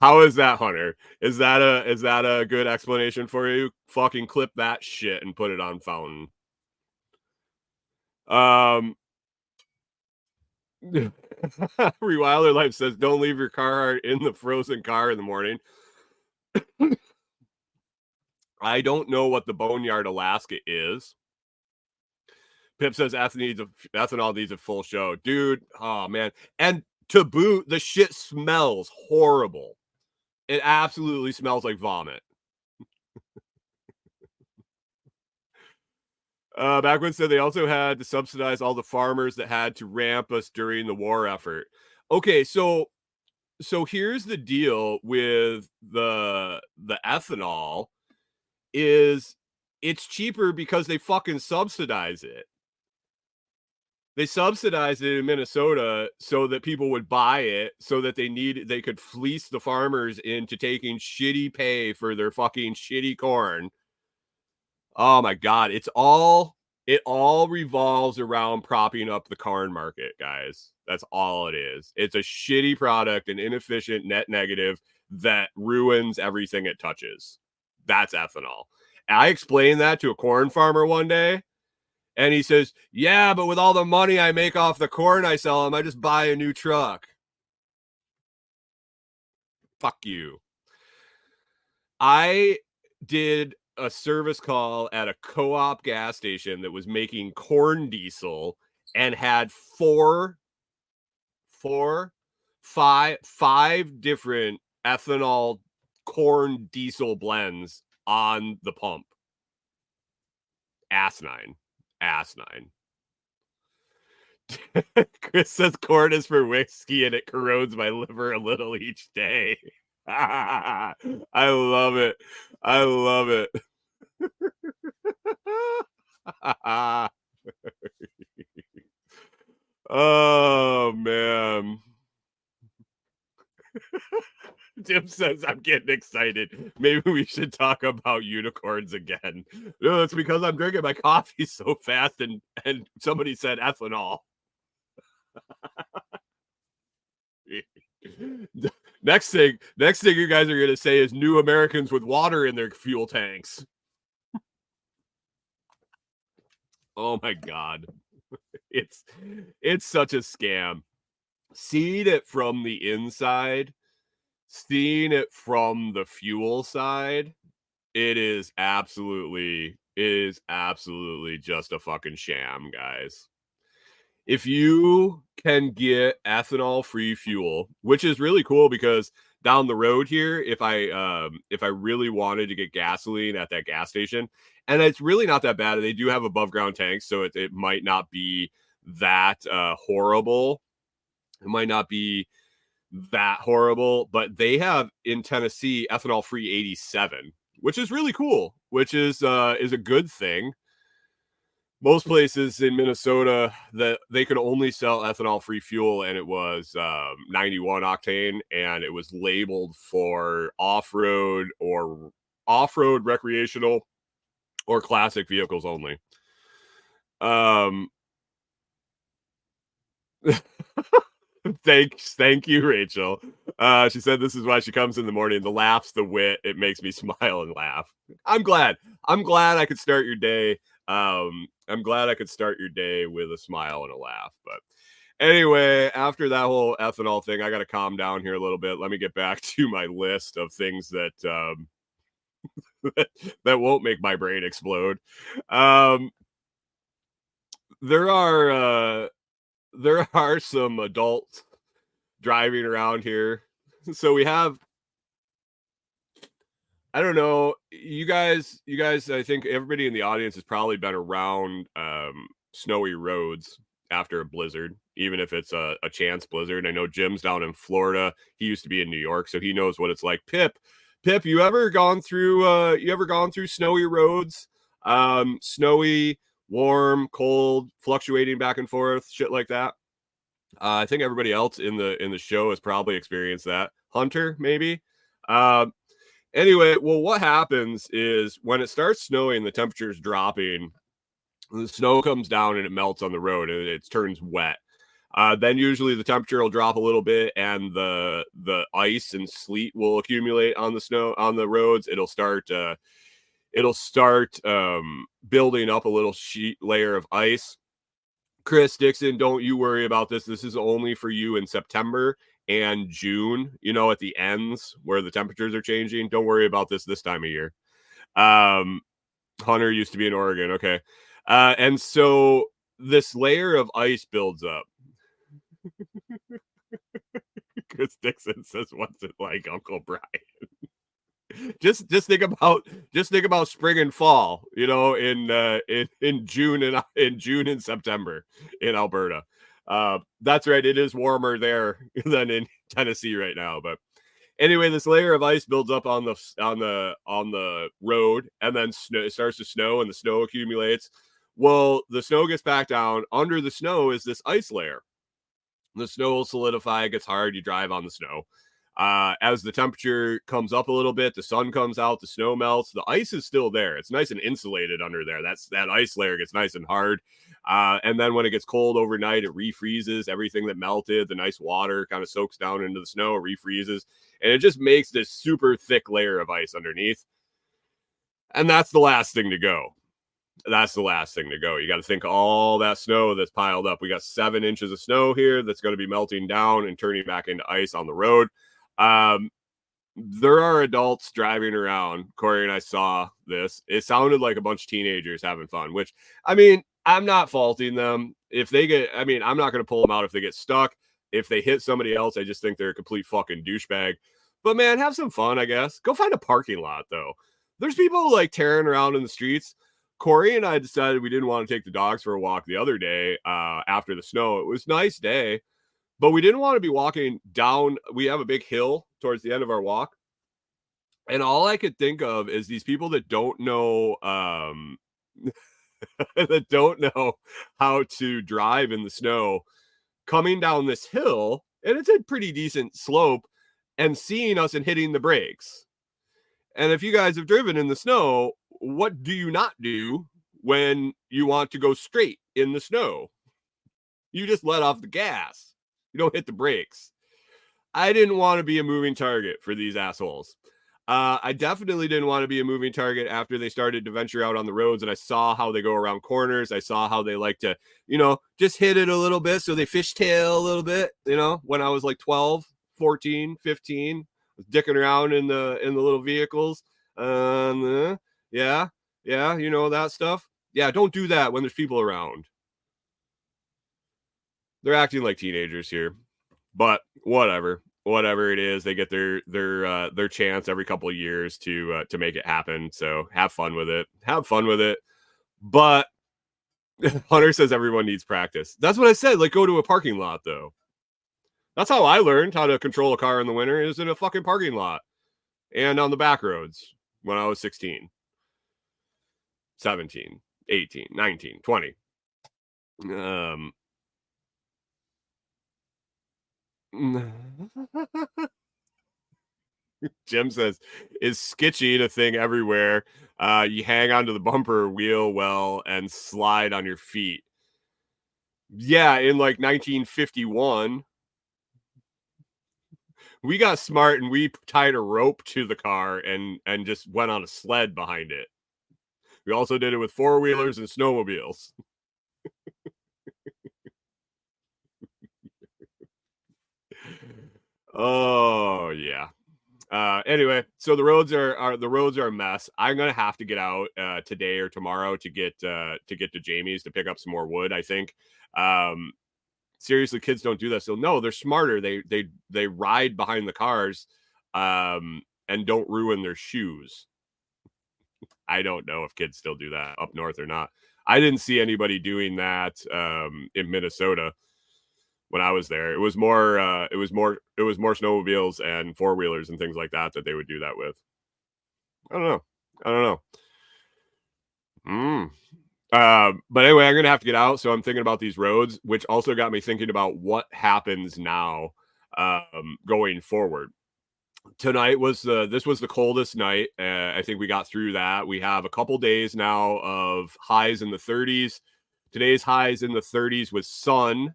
How is that, Hunter? Is that a good explanation for you? Fucking clip that shit and put it on Fountain. Rewilder Life says, don't leave your Carhartt in the frozen car in the morning. I don't know what the Boneyard Alaska is. Pip says ethanol needs a full show. Dude, oh man. And to boot, the shit smells horrible. It absolutely smells like vomit. Backwoods said they also had to subsidize all the farmers that had to ramp us during the war effort. Okay, so here's the deal with the ethanol is it's cheaper because they fucking subsidize it. They subsidized it in Minnesota so that people would buy it, so that they could fleece the farmers into taking shitty pay for their fucking shitty corn. Oh my God. It all revolves around propping up the corn market, guys. That's all it is. It's a shitty product, an inefficient net negative that ruins everything it touches. That's ethanol. And I explained that to a corn farmer one day, and he says, yeah, but with all the money I make off the corn I sell them, I just buy a new truck. Fuck you. I did a service call at a co-op gas station that was making corn diesel and had five different ethanol corn diesel blends on the pump. Asinine. Chris says corn is for whiskey and it corrodes my liver a little each day. I love it. Oh man. Tim says I'm getting excited. Maybe we should talk about unicorns again. No, it's because I'm drinking my coffee so fast and somebody said ethanol. Next thing you guys are gonna say is new Americans with water in their fuel tanks. Oh my God. It's such a scam. Seeing it from the inside, seeing it from the fuel side, it is absolutely just a fucking sham, guys. If you can get ethanol free fuel, which is really cool because down the road here, if I really wanted to get gasoline at that gas station, and it's really not that bad. They do have above ground tanks, so it might not be that horrible. It might not be that horrible, but they have in Tennessee ethanol free 87, which is really cool, which is a good thing. Most places in Minnesota that they could only sell ethanol free fuel, and it was 91 octane, and it was labeled for off-road recreational or classic vehicles only. Thank you, Rachel. She said this is why she comes in the morning. The laughs, the wit, it makes me smile and laugh. I'm glad I could start your day I'm glad I could start your day with a smile and a laugh. But anyway, after that whole ethanol thing, I got to calm down here a little bit. Let me get back to my list of things that that won't make my brain explode. There are some adults driving around here. So we have, I don't know, you guys, I think everybody in the audience has probably been around snowy roads after a blizzard, even if it's a chance blizzard. I know Jim's down in Florida. He used to be in New York, so he knows what it's like. Pip, you ever gone through snowy roads? Snowy, warm, cold, fluctuating back and forth, shit like that. I think everybody else in the show has probably experienced that. Hunter, maybe. Anyway, well, what happens is when it starts snowing, the temperature is dropping, the snow comes down and it melts on the road and it turns wet. Then usually the temperature will drop a little bit and the ice and sleet will accumulate on the snow on the roads. It'll start building up a little sheet layer of ice. Chris Dixon, don't you worry about this. This is only for you in September and June, at the ends where the temperatures are changing. Don't worry about this time of year. Hunter used to be in Oregon. Okay. And so this layer of ice builds up. Chris Dixon says, "What's it like, Uncle Brian?" just think about spring and fall, in June and September in Alberta. That's right. It is warmer there than in Tennessee right now. But anyway, this layer of ice builds up on the road, and then it starts to snow, and the snow accumulates. Well, the snow gets back down. Under the snow is this ice layer. The snow will solidify. It gets hard. You drive on the snow. As the temperature comes up a little bit, the sun comes out, the snow melts, the ice is still there. It's nice and insulated under there. That ice layer gets nice and hard. And then when it gets cold overnight, it refreezes everything that melted. The nice water kind of soaks down into the snow, it refreezes, and it just makes this super thick layer of ice underneath. And that's the last thing to go. You got to think all that snow that's piled up. We got 7 inches of snow here that's going to be melting down and turning back into ice on the road. There are adults driving around. Corey and I saw this. It sounded like a bunch of teenagers having fun, which, I mean, I'm not faulting them. I'm not going to pull them out if they get stuck. If they hit somebody else, I just think they're a complete fucking douchebag. But man, have some fun, I guess. Go find a parking lot, though. There's people like tearing around in the streets. Corey and I decided we didn't want to take the dogs for a walk the other day after the snow. It was a nice day, but we didn't want to be walking down. We have a big hill towards the end of our walk. And all I could think of is these people that don't know that don't know how to drive in the snow coming down this hill, and it's a pretty decent slope, and seeing us and hitting the brakes. And if you guys have driven in the snow, what do you not do when you want to go straight in the snow? You just let off the gas. You don't hit the brakes. I didn't want to be a moving target for these assholes. I definitely didn't want to be a moving target after they started to venture out on the roads, and I saw how they go around corners. I saw how they like to, just hit it a little bit so they fishtail a little bit, when I was like 12, 14, 15, dicking around in the little vehicles. Yeah, that stuff. Yeah, don't do that when there's people around. They're acting like teenagers here, but whatever it is, they get their chance every couple of years to make it happen. So have fun with it. But Hunter says everyone needs practice. That's what I said. Like, go to a parking lot, though. That's how I learned how to control a car in the winter, is in a fucking parking lot and on the back roads when I was 16, 17, 18, 19, 20. Jim says, is sketchy a thing everywhere? You hang onto the bumper wheel well and slide on your feet. Yeah, in like 1951, we got smart and we tied a rope to the car and just went on a sled behind it. We also did it with four-wheelers and snowmobiles. Oh yeah. Anyway, so the roads are a mess. I'm gonna have to get out today or tomorrow to get to Jamie's to pick up some more wood. I think. Seriously, kids don't do that. So no, they're smarter. They ride behind the cars, and don't ruin their shoes. I don't know if kids still do that up north or not. I didn't see anybody doing that in Minnesota when I was there. It was more snowmobiles and four wheelers and things like that they would do that with. I don't know. But anyway, I'm gonna have to get out, so I'm thinking about these roads, which also got me thinking about what happens now going forward. Tonight was the coldest night. I think we got through that. We have a couple days now of highs in the 30s. Today's highs in the 30s with sun.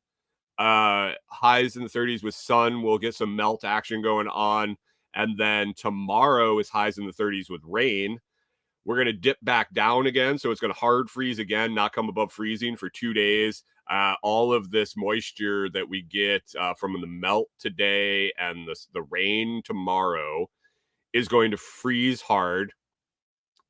Highs in the 30s with sun. We'll get some melt action going on, and then tomorrow is highs in the 30s with rain. We're going to dip back down again, so it's going to hard freeze again, not come above freezing for 2 days. All of this moisture that we get from the melt today and the rain tomorrow is going to freeze hard.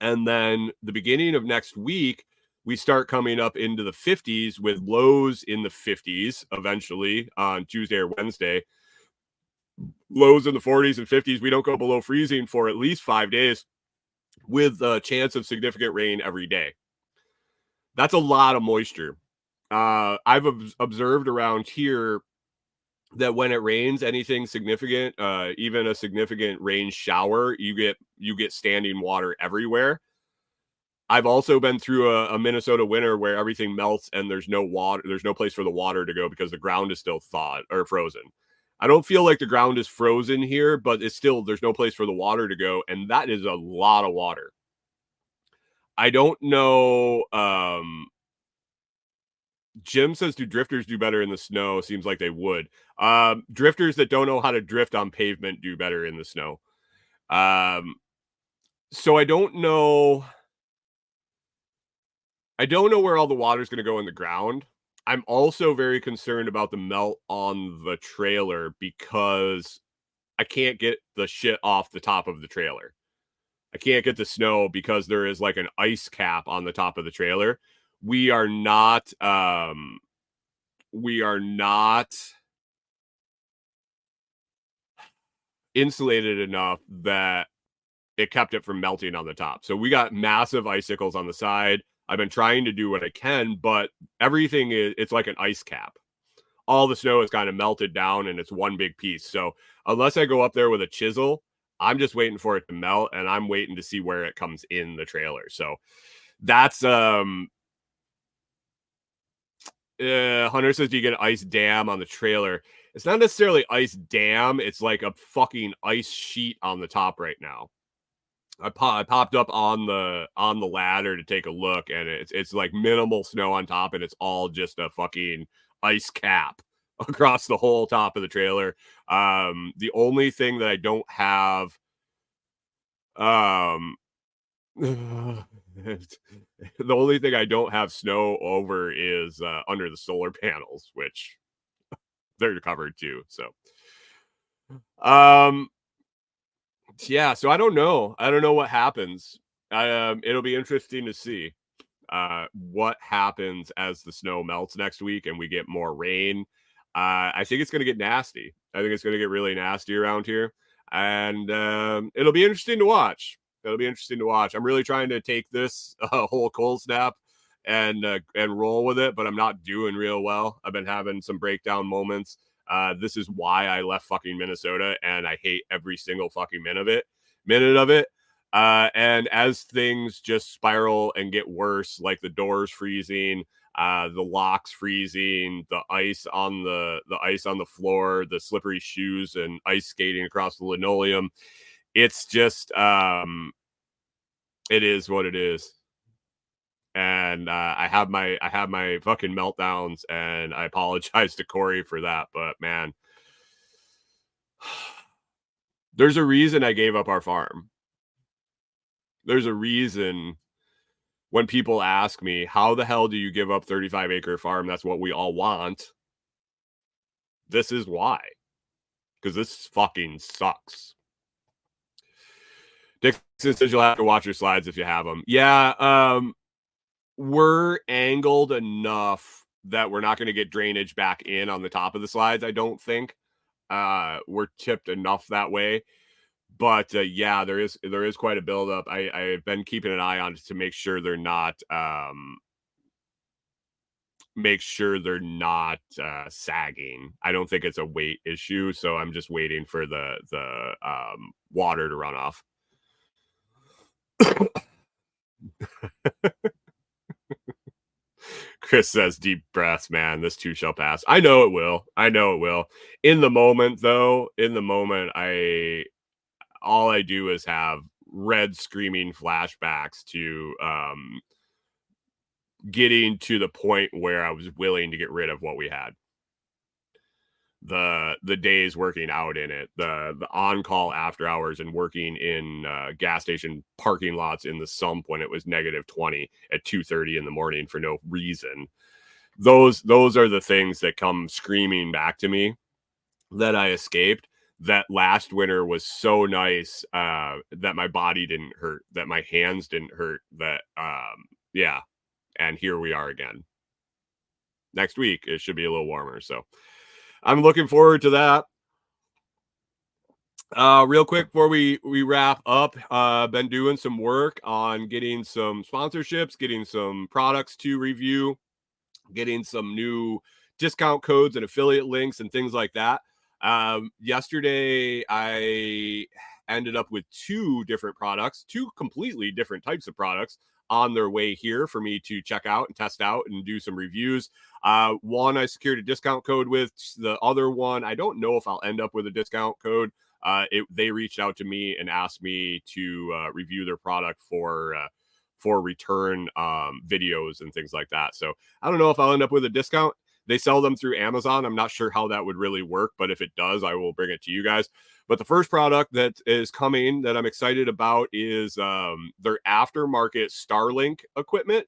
And then the beginning of next week, we start coming up into the 50s with lows in the 50s eventually on Tuesday or Wednesday. Lows in the 40s and 50s. We don't go below freezing for at least 5 days, with a chance of significant rain every day. That's a lot of moisture. I've observed around here that when it rains, anything significant, even a significant rain shower, you get standing water everywhere. I've also been through a Minnesota winter where everything melts and there's no water, there's no place for the water to go because the ground is still thawed or frozen. I don't feel like the ground is frozen here, but it's still, there's no place for the water to go, and that is a lot of water. I don't know. Jim says, do drifters do better in the snow? Seems like they would. Drifters that don't know how to drift on pavement do better in the snow. So I don't know. I don't know where all the water is going to go in the ground. I'm also very concerned about the melt on the trailer because I can't get the shit off the top of the trailer. I can't get the snow because there is like an ice cap on the top of the trailer. We are not insulated enough that it kept it from melting on the top. So we got massive icicles on the side. I've been trying to do what I can, but everything it's like an ice cap. All the snow is kind of melted down and it's one big piece. So unless I go up there with a chisel, I'm just waiting for it to melt, and I'm waiting to see where it comes in the trailer. So that's Hunter says, do you get an ice dam on the trailer? It's not necessarily ice dam. It's like a fucking ice sheet on the top right now. I popped up on the ladder to take a look, and it's like minimal snow on top, and it's all just a fucking ice cap across the whole top of the trailer. The only thing that I don't have, the only thing I don't have snow over is under the solar panels, which they're covered too. So, yeah, so I don't know. I don't know what happens. It'll be interesting to see what happens as the snow melts next week and we get more rain. I think it's going to get nasty. I think it's going to get really nasty around here, and it'll be interesting to watch. I'm really trying to take this whole cold snap and roll with it, but I'm not doing real well. I've been having some breakdown moments. This is why I left fucking Minnesota, and I hate every single fucking minute of it. And as things just spiral and get worse, like the doors freezing, the locks freezing, the ice on the floor, the slippery shoes, and ice skating across the linoleum, it's just it is what it is. And I have my fucking meltdowns, and I apologize to Corey for that, but man, there's a reason I gave up our farm. There's a reason when people ask me, how the hell do you give up 35-acre farm? That's what we all want. This is why. Because this fucking sucks. Dixon says you'll have to watch your slides if you have them. Yeah, we're angled enough that we're not going to get drainage back in on the top of the slides, I don't think. We're tipped enough that way. But yeah, there is quite a buildup. I've been keeping an eye on it to make sure they're not sagging. I don't think it's a weight issue, so I'm just waiting for the water to run off. Chris says, deep breaths, man. This too shall pass. I know it will. In the moment, though, all I do is have red screaming flashbacks to getting to the point where I was willing to get rid of what we had. The days working out in it, the on-call after hours and working in gas station parking lots in the sump when it was -20 at 2:30 in the morning for no reason. Those are the things that come screaming back to me that I escaped. That last winter was so nice that my body didn't hurt, that my hands didn't hurt, that yeah. And here we are again. Next week, it should be a little warmer. So I'm looking forward to that. Real quick before we wrap up, been doing some work on getting some sponsorships, getting some products to review, getting some new discount codes and affiliate links and things like that. Yesterday, I ended up with two completely different types of products on their way here for me to check out and test out and do some reviews. One I secured a discount code with. The other one, I don't know if I'll end up with a discount code. They reached out to me and asked me to review their product for return videos and things like that. So I don't know if I'll end up with a discount. They sell them through Amazon. I'm not sure how that would really work, but if it does, I will bring it to you guys. But the first product that is coming that I'm excited about is their aftermarket Starlink equipment.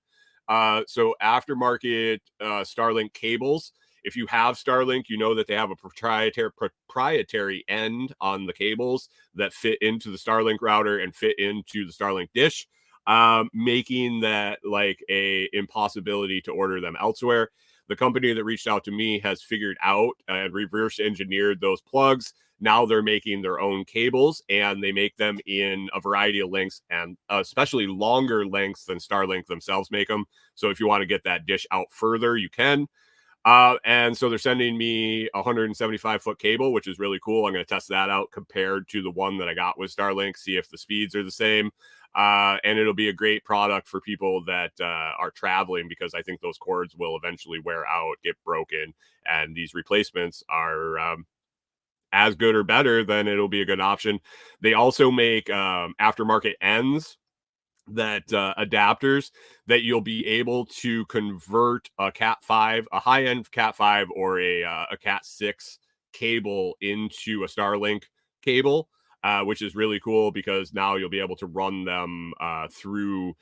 So aftermarket Starlink cables. If you have Starlink, you know that they have a proprietary end on the cables that fit into the Starlink router and fit into the Starlink dish, making that like a impossibility to order them elsewhere. The company that reached out to me has figured out and reverse engineered those plugs. Now they're making their own cables, and they make them in a variety of lengths, and especially longer lengths than Starlink themselves make them. So if you want to get that dish out further, you can. And so they're sending me a 175-foot cable, which is really cool. I'm going to test that out compared to the one that I got with Starlink, see if the speeds are the same. And it'll be a great product for people that are traveling, because I think those cords will eventually wear out, get broken, and these replacements are as good or better, then it'll be a good option. They also make aftermarket ends, that adapters that you'll be able to convert a Cat5, a high-end Cat5 or a Cat6 cable into a Starlink cable, which is really cool, because now you'll be able to run them through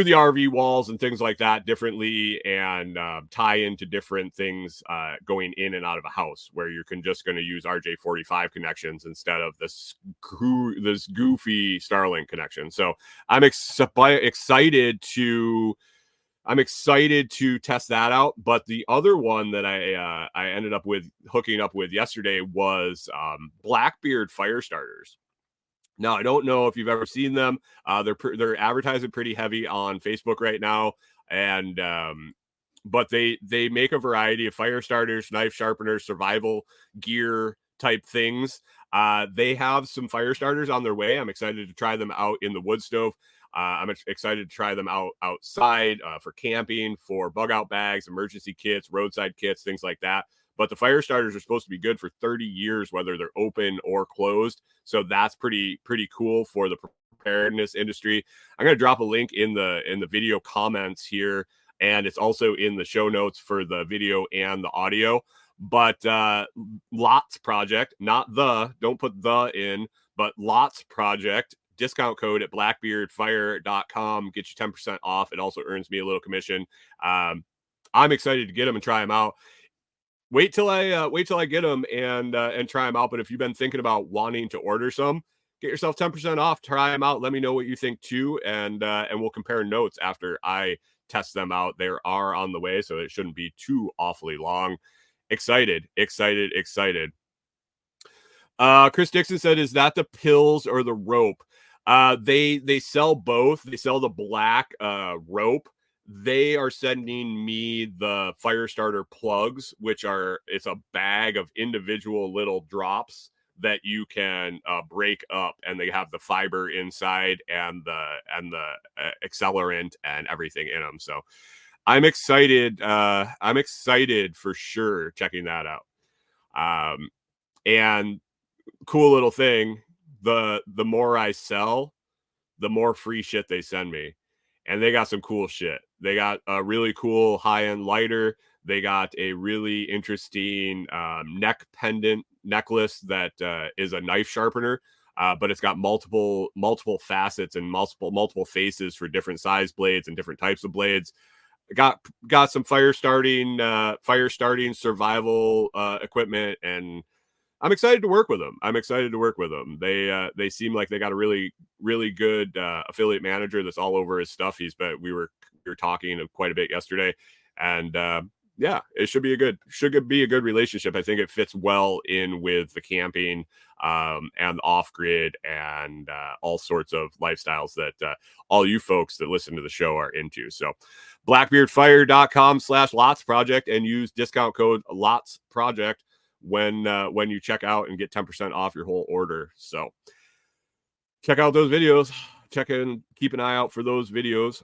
the RV walls and things like that differently, and tie into different things going in and out of a house, where you're just going to use RJ45 connections instead of this goofy Starlink connection. So I'm excited to test that out. But the other one that I ended up hooking up with yesterday was Blackbeard fire starters. Now, I don't know if you've ever seen them. They're advertising pretty heavy on Facebook right now, and but they make a variety of fire starters, knife sharpeners, survival gear type things. They have some fire starters on their way. I'm excited to try them out in the wood stove. I'm excited to try them out outside for camping, for bug out bags, emergency kits, roadside kits, things like that. But the fire starters are supposed to be good for 30 years, whether they're open or closed. So that's pretty cool for the preparedness industry. I'm going to drop a link in the video comments here, and it's also in the show notes for the video and the audio. But Lots Project, don't put the in, but Lots Project discount code at blackbeardfire.com. Get you 10% off. It also earns me a little commission. I'm excited to get them and try them out. Wait till I get them and try them out. But if you've been thinking about wanting to order some, get yourself 10% off. Try them out. Let me know what you think too, and we'll compare notes after I test them out. They are on the way, so it shouldn't be too awfully long. Excited. Chris Dixon said, "Is that the pills or the rope?" They sell both. They sell the black rope. They are sending me the fire starter plugs, it's a bag of individual little drops that you can break up, and they have the fiber inside and the accelerant and everything in them. So I'm excited. I'm excited for sure checking that out. And cool little thing, the more I sell, the more free shit they send me. And they got some cool shit. They got a really cool high-end lighter. They got a really interesting neck pendant necklace that is a knife sharpener, but it's got multiple facets and multiple faces for different size blades and different types of blades. Got some fire starting survival equipment, and I'm excited to work with them. They seem like they got a really good affiliate manager that's all over his stuff. We were talking quite a bit yesterday, and yeah, it should be a good relationship. I think it fits well in with the camping and off grid and all sorts of lifestyles that all you folks that listen to the show are into. So blackbeardfire.com/lotsproject and use discount code lotsproject when you check out and get 10% off your whole order. So check out those videos. Keep an eye out for those videos.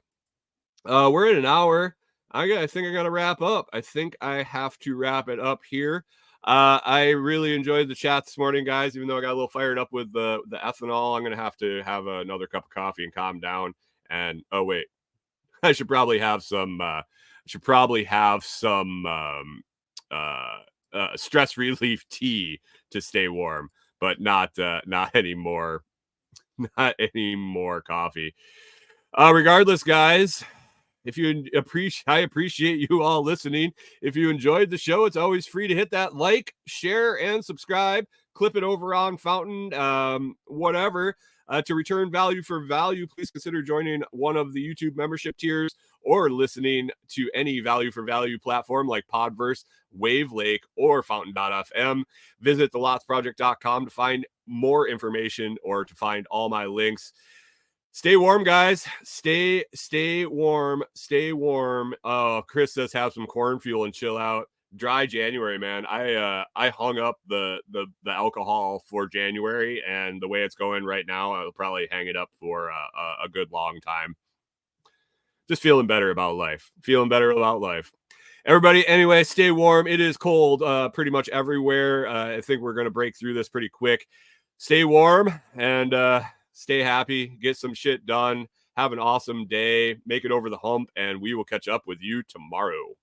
We're at an hour. I think I gotta wrap up. I think I have to wrap it up here. I really enjoyed the chat this morning, guys. Even though I got a little fired up with the ethanol, I'm gonna have to have another cup of coffee and calm down. And oh wait, I should probably have some stress relief tea to stay warm, but not anymore. Not any more coffee. Regardless, guys, I appreciate you all listening. If you enjoyed the show, it's always free to hit that like, share, and subscribe. Clip it over on Fountain, whatever. To return value for value, please consider joining one of the YouTube membership tiers or listening to any value for value platform like Podverse, Wavelake, or Fountain.fm. Visit thelotsproject.com to find more information or to find all my links. Stay warm, guys. Stay warm. Stay warm. Oh, Chris says have some corn fuel and chill out. Dry January, man. I hung up the alcohol for January, and the way it's going right now, I'll probably hang it up for a good long time. Just feeling better about life. Everybody, anyway, stay warm. It is cold pretty much everywhere. I think we're going to break through this pretty quick. Stay warm and stay happy. Get some shit done. Have an awesome day. Make it over the hump, and we will catch up with you tomorrow.